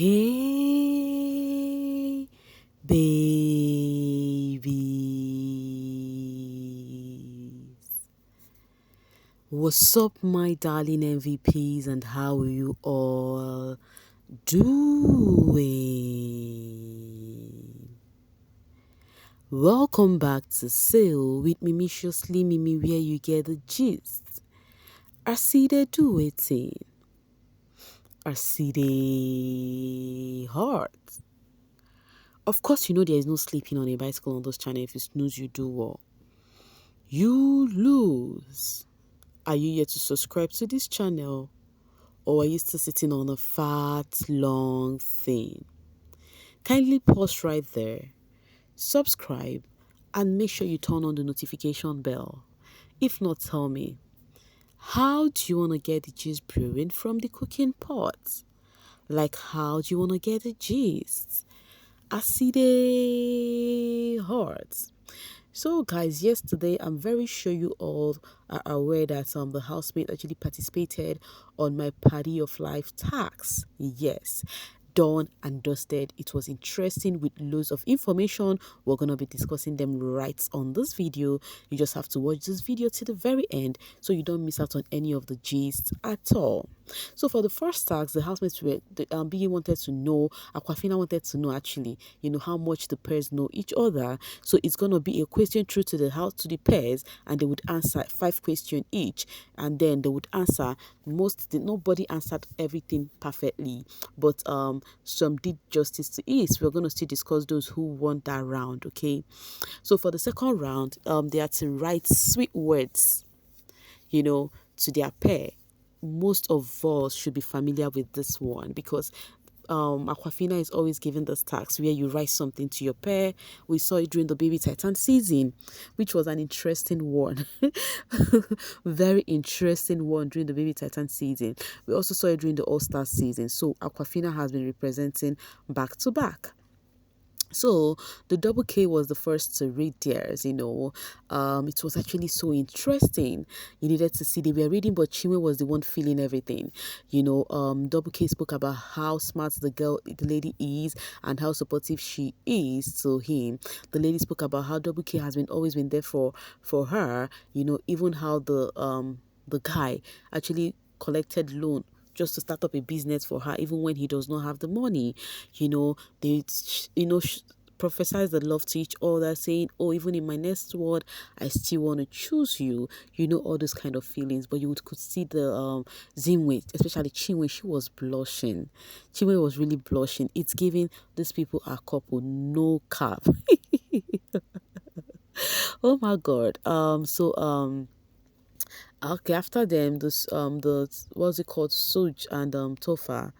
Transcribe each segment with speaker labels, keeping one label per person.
Speaker 1: Hey, babies. What's up, my darling MVPs, and how are you all doing? Welcome back to Sail with Mimiciously Mimi, where you get the gist. I see they do it. I see they heart. Of course, you know there is no sleeping on a bicycle on this channel. If you snooze, you do what? You lose. Are you yet to subscribe to this channel? Or are you still sitting on a fat, long thing? Kindly pause right there, subscribe, and make sure you turn on the notification bell. If not, tell me, how do you want to get the gist brewing from the cooking pot? Like, how do you want to get the gist? I see the hearts. So guys, yesterday I'm very sure you all are aware that the housemate actually participated on my Party of Life tax. Yes, done and dusted. It was interesting with loads of information. We're gonna be discussing them right on this video. You just have to watch this video to the very end so you don't miss out on any of the gist at all. So for the first tax, the housemates were being wanted to know, Aquafina wanted to know actually, how much the pairs know each other. So it's gonna be a question through to the house to the pairs, and they would answer 5 questions each, and then they would answer nobody answered everything perfectly, but some did justice to it. So we're gonna still discuss those who won that round. Okay, so for the second round, they had to write sweet words, to their pair. Most of us should be familiar with this one because Aquafina is always giving this task where you write something to your pair. We saw it during the baby Titan season, which was an interesting one. Very interesting one during the baby Titan season. We also saw it during the All-Star season. So Aquafina has been representing back to back. So the double K was the first to read theirs. It was actually so interesting. You needed to see they were reading, but Chinwe was the one feeling everything. Double K spoke about how smart the lady is and how supportive she is to him. The lady spoke about how double K has always been there for her. Even how the guy actually collected loan just to start up a business for her, even when he does not have the money. They prophesize the love to each other, saying, oh, even in my next word, I still want to choose you. All those kind of feelings. But you could see the Zinwe, especially Chinwe, she was blushing. Chinwe was really blushing. It's giving these people a couple, no cap. Oh my God. Okay, after them, what's it called, Suj and Tofa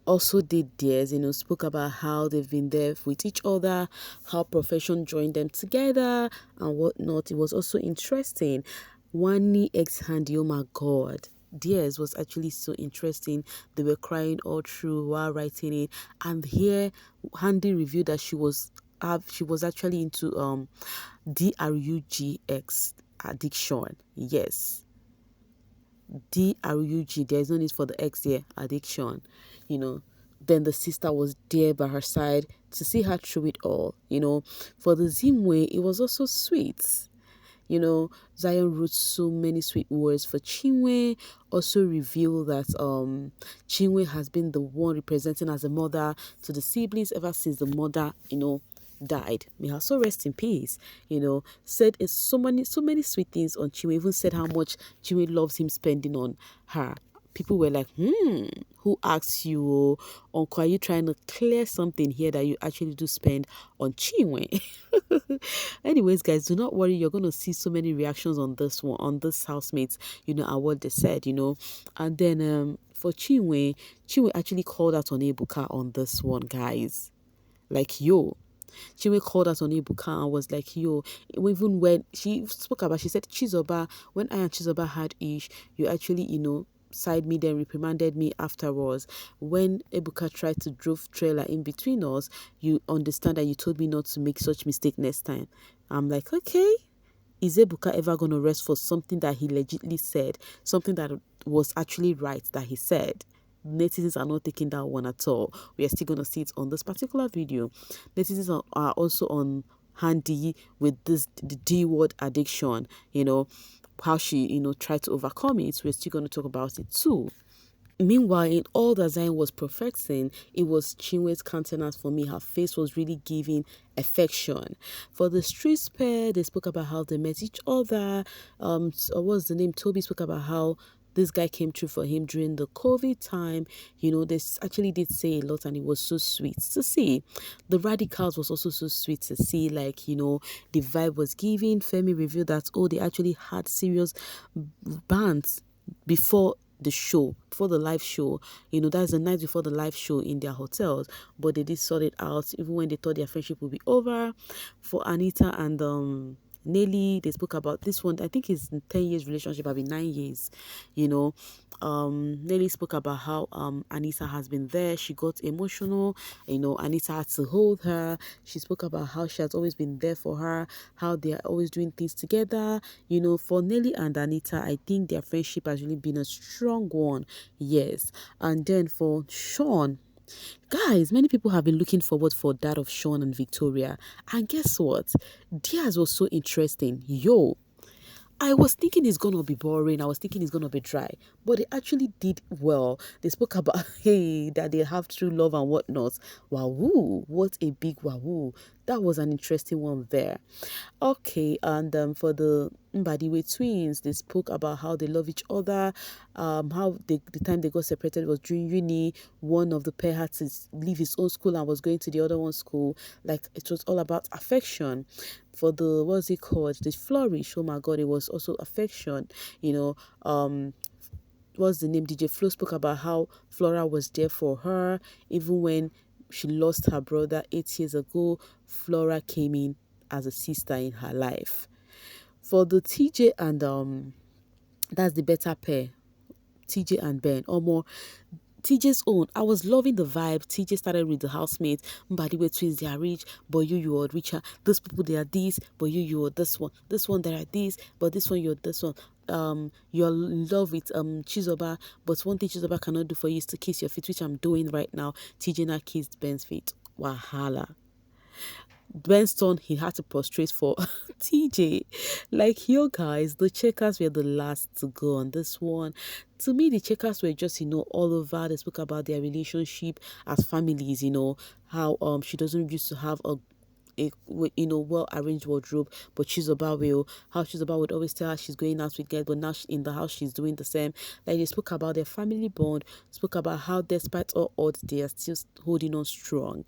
Speaker 1: also did theirs, spoke about how they've been there with each other, how profession joined them together and whatnot. It was also interesting. Wani ex Handy, oh my God, theirs was actually so interesting. They were crying all through while writing it, and here Handy revealed that she was actually into DRUGX addiction. Yes, DRUG, there's no need for the X there, addiction. Then the sister was there by her side to see her through it all. For the Zimwe, it was also sweet. Zion wrote so many sweet words for Chinwe. Also revealed that Chinwe has been the one representing as a mother to the siblings ever since the mother, died. May her soul rest in peace. Said so many sweet things on Chinwe. Even said how much Chinwe loves him spending on her. People were like, who asked you, Uncle, are you trying to clear something here that you actually do spend on Chinwe? Anyways, guys, do not worry. You're going to see so many reactions on this one, on this housemates, and what they said, And then for Chinwe actually called out on Ebuka on this one, guys. Like, yo. Chinwe called us on Ibuka and was like, yo, even when she spoke about, she said, Chizoba, when I and Chizoba had ish, you actually, side me, then reprimanded me afterwards. When Ebuka tried to drove trailer in between us, you understand that you told me not to make such mistake next time. I'm like, okay, is Ebuka ever going to rest for something that he legitimately said, something that was actually right that he said? netizens are not taking that one at all. We are still going to see it on this particular video. Netizens are also on handy with this the D word addiction, how she, tried to overcome it. We're still going to talk about it too. Meanwhile, in all that Zion was perfecting, it was Chinwe's countenance for me. Her face was really giving affection. For the street pair, they spoke about how they met each other. What was the name? Toby spoke about how this guy came through for him during the COVID time. They actually did say a lot, and it was so sweet to see. The radicals was also so sweet to see. Like, the vibe was giving. Femi revealed that, they actually had serious bands before the show, before the live show. That's the night before the live show in their hotels, but they did sort it out even when they thought their friendship would be over. For Anita and Nelly, they spoke about this one. I think it's 10 years relationship, I'll be 9 years. Nelly spoke about how Anita has been there. She got emotional. Anita had to hold her. She spoke about how she has always been there for her, how they are always doing things together. For Nelly and Anita, I think their friendship has really been a strong one. Yes. And then for Sean, guys, many people have been looking forward for that of Sean and Victoria. And guess what? Theirs was so interesting. Yo, I was thinking it's gonna be boring. I was thinking it's gonna be dry, but they actually did well. They spoke about hey that they have true love and whatnot. Wow, what a big wow! That was an interesting one there. Okay, and for the Mbadiwe twins, they spoke about how they love each other. How the time they got separated was during uni. One of the pair had to leave his own school and was going to the other one's school. Like, it was all about affection. For the, what's it called, the flourish, oh my god, it was also affection. What's the name? DJ Flo spoke about how Flora was there for her even when she lost her brother 8 years ago. Flora came in as a sister in her life. For the TJ and that's the better pair, TJ and Ben, or more. TJ's own, I was loving the vibe. TJ started with the housemates. But were twins, they are rich, but you are richer. Those people, they are this, but you are this one. This one, they are this, but this one, you're this one. You're in love with Chizoba, but one thing Chizoba cannot do for you is to kiss your feet, which I'm doing right now. TJ now kissed Ben's feet. Wahala. Ben's turn, he had to prostrate for TJ. Like, yo guys, the checkers were the last to go on this one. To me, the checkers were just, all over. They spoke about their relationship as families, how she doesn't used to have a well arranged wardrobe, but Chizoba will. How Chizoba would always tell her she's going out with girls, but now in the house she's doing the same. Like, they spoke about their family bond, spoke about how despite all odds they are still holding on strong.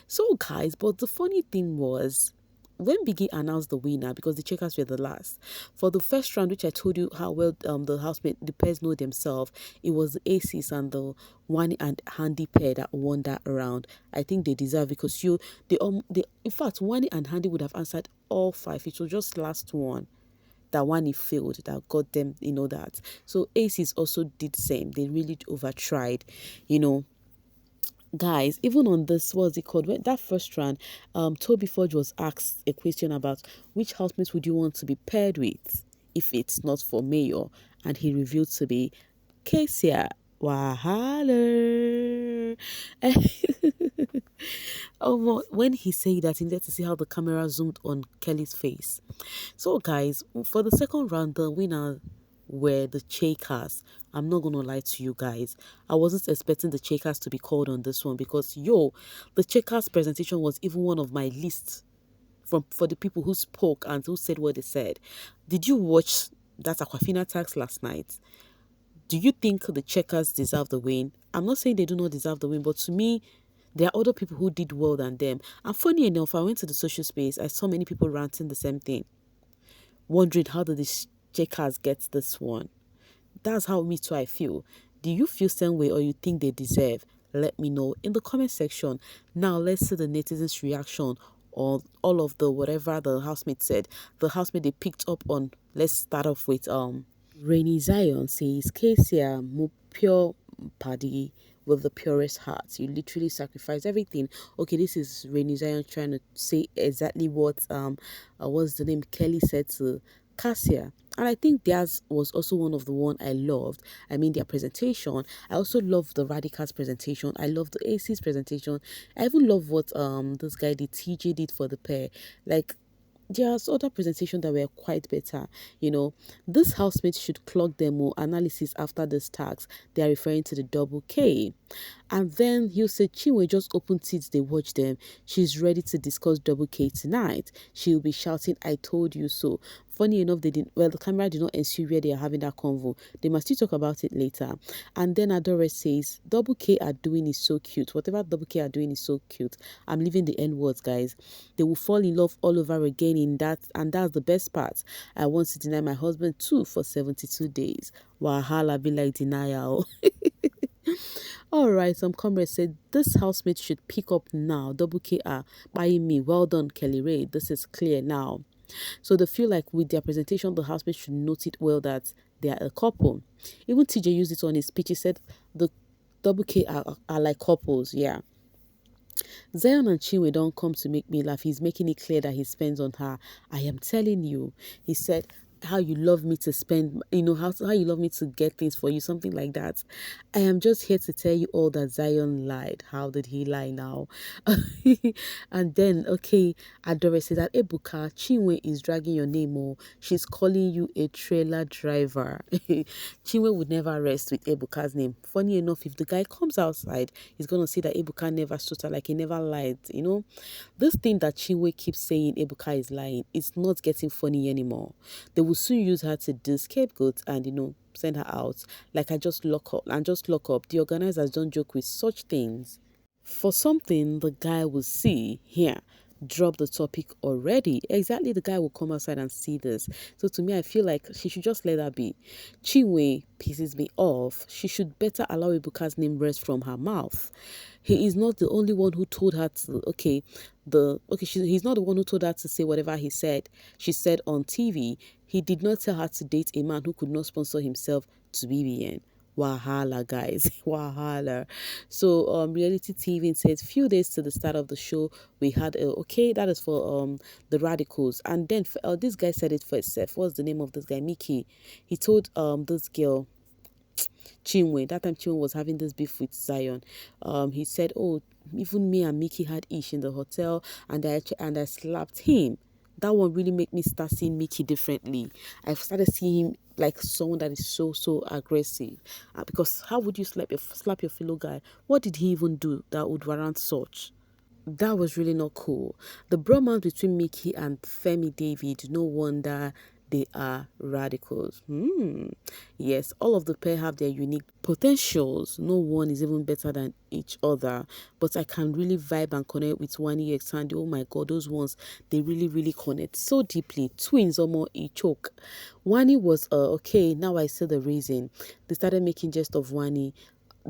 Speaker 1: So guys, but the funny thing was, when Biggie announced the winner, because the checkers were the last for the first round, which I told you how well the housemate, the pairs know themselves, it was the Aces and the Wani and Handy pair that won that round. I think they deserve, because they in fact, Wani and Handy would have answered all five. It was just last one that Wani failed that got them, that. So Aces also did the same. They really over tried, guys. Even on this, what's it called, when that first round, Toby Forge was asked a question about which housemates would you want to be paired with if it's not for mayor, and he revealed to be Kesia. Wahala. When he said that, he needed to see how the camera zoomed on Kelly's face. So guys, for the second round, the winner were the Checkers. I'm not gonna lie to you guys. I wasn't expecting the Checkers to be called on this one, because the Checkers presentation was even one of my lists for the people who spoke and who said what they said. Did you watch that Aquafina tax last night? Do you think the Checkers deserve the win? I'm not saying they do not deserve the win, but to me, there are other people who did well than them. And funny enough, I went to the social space. I saw many people ranting the same thing, wondering how did the Checkers get this one. That's how me too I feel. Do you feel same way, or you think they deserve? Let me know in the comment section. Now let's see the netizens' reaction on all of the whatever the housemate said. The housemate they picked up on. Let's start off with Rainy Zion says, Kesia, pure paddy with the purest heart. You literally sacrifice everything. Okay, this is Rainy Zion trying to say exactly what what's the name, Kelly said to Cassia. And I think theirs was also one of the one I loved. I mean their presentation. I also love the Radicals presentation. I love the AC's presentation. I even love what this guy the TJ did for the pair. Like there's other presentations that were quite better. This housemate should clock demo analysis after this tax. They are referring to the double K. And then he'll say, Chinwe just opened seats, they watch them. She's ready to discuss double K tonight. She'll be shouting, I told you so. Funny enough, the camera did not ensue where they are having that convo. They must still talk about it later. And then Adore says, double K are doing is so cute. Whatever double K are doing is so cute. I'm leaving the N words, guys. They will fall in love all over again in that, and that's the best part. I want to deny my husband too for 72 days. Wahala be like denial. Alright, some comrades said this housemate should pick up now. Double KR buying me. Well done, Kelly Ray. This is clear now. So they feel like with their presentation, the housemate should note it well that they are a couple. Even TJ used it on his speech. He said the double K are like couples. Yeah. Zion and Chinwe don't come to make me laugh. He's making it clear that he spends on her. I am telling you. He said, how you love me to spend, how you love me to get things for you, something like that. I am just here to tell you all that Zion lied. How did he lie now? And then, okay, Adore says that Ebuka, Chinwe is dragging your name, oh. She's calling you a trailer driver. Chinwe would never rest with Ebuka's name. Funny enough, if the guy comes outside, he's going to say that Ebuka never stood her, like he never lied. This thing that Chinwe keeps saying Ebuka is lying, it's not getting funny anymore. They will soon use her to do scapegoat and, send her out. Like I just lock up and just lock up. The organizers don't joke with such things. For something the guy will see here, drop the topic already. Exactly, the guy will come outside and see this. So to me, I feel like she should just let her be. Chinwe pisses me off. She should better allow Ibuka's name rest from her mouth. He is not the only one who told her to, he's not the one who told her to say whatever she said on TV. He did not tell her to date a man who could not sponsor himself to BBN. Wahala, guys. Wahala. So reality TV says few days to the start of the show we had that is for the radicals, and then this guy said it for itself. What's the name of this guy? Mickey. He told this girl Chinwe, that time Chinwe was having this beef with Zion. He said, oh, even me and Mickey had ish in the hotel, and I slapped him. That one really made me start seeing Mickey differently. I've started seeing him like someone that is so aggressive. Because how would you slap your fellow guy? What did he even do that would warrant such? That was really not cool. The bromance between Mickey and Femi David, no wonder they are radicals. Yes, all of the pair have their unique potentials. No one is even better than each other. But I can really vibe and connect with Wani X Sandy. Oh my god, those ones, they really connect so deeply. Twins or more e choke. Wani was okay, now I see the reason. They started making jest of Wani.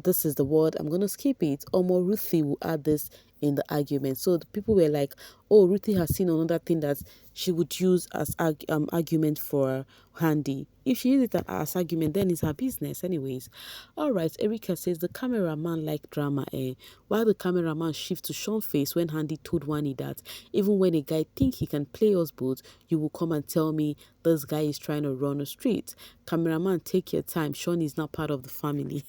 Speaker 1: This is the word, I'm going to skip it. Omo Ruthie will add this in the argument. So the people were like, oh, Ruthie has seen another thing that she would use as argument for Handy. If she uses it as argument, then it's her business anyways. All right, Erika says the cameraman like drama, eh? While the cameraman shifts to Sean's face when Handy told Wani that even when a guy think he can play us both, you will come and tell me this guy is trying to run a street. Cameraman, take your time. Sean is not part of the family.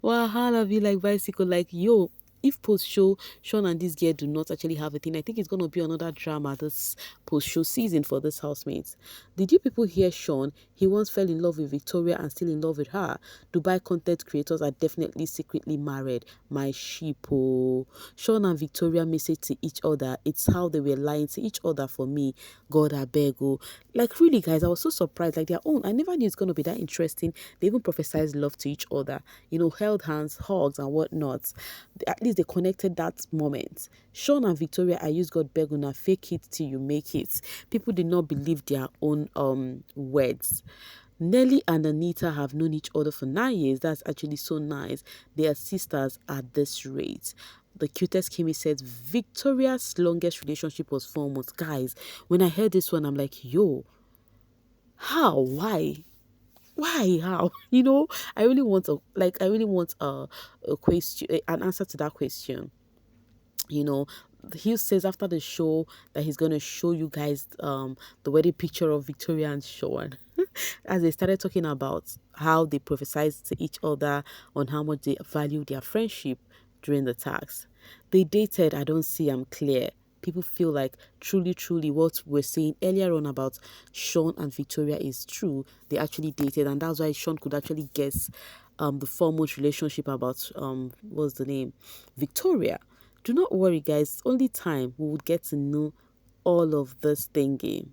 Speaker 1: Wahala be like bicycle, like yo. If post show Sean and this girl do not actually have a thing, I think it's gonna be another drama this post show season for this housemates. Did you people hear Sean? He once fell in love with Victoria and still in love with her. Dubai content creators are definitely secretly married. My sheepo. Sean and Victoria message to each other. It's how they were lying to each other for me. God I beg you. Like really guys, I was so surprised. Like their own. I never knew it's gonna be that interesting. They even prophesized love to each other. Held hands, hugs and whatnot. At least they connected that moment. Sean and Victoria, I use God beg una, fake it till you make it. People did not believe their own words. Nelly and Anita have known each other for 9 years. That's actually so nice. They are sisters at this rate. The cutest Kimmy said Victoria's longest relationship was 4 months. Guys, when I heard this one, I'm like, yo, how? Why? How? I really want a question, an answer to that question. Hugh says after the show that he's gonna show you guys the wedding picture of Victoria and Sean. As they started talking about how they prophesied to each other on how much they value their friendship during the tax. They dated, I don't see, I'm clear. People feel like truly what we're saying earlier on about Sean and Victoria is true. They actually dated, and that's why Sean could actually guess the 4 month relationship about what's the name? Victoria. Do not worry, guys. Only time we would get to know all of this thingy.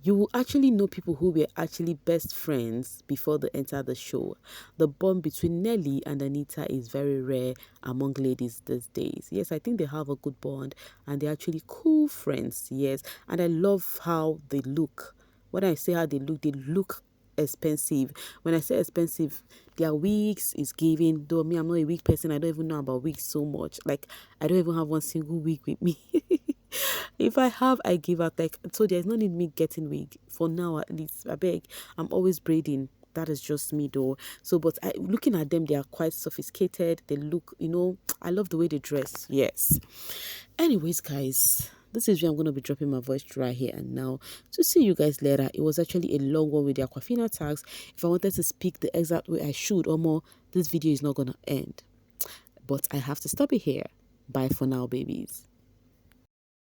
Speaker 1: You will actually know people who were actually best friends before they enter the show. The bond between Nelly and Anita is very rare among ladies these days. Yes, I think they have a good bond and they're actually cool friends. Yes, and I love how they look. When I say how they look expensive. When I say expensive, their wigs is giving. Though me, I'm not a wig person. I don't even know about wigs so much. Like I don't even have one single wig with me. If I have, I give out. Like so, there's no need me getting wig for now. At least I beg. I'm always braiding. That is just me though. So, but looking at them, they are quite sophisticated. They look, I love the way they dress. Yes. Anyways, guys, this is where I'm going to be dropping my voice right here and now. To see you guys later. It was actually a long one with the Aquafina tags. If I wanted to speak the exact way I should or more, this video is not going to end. But I have to stop it here. Bye for now, babies.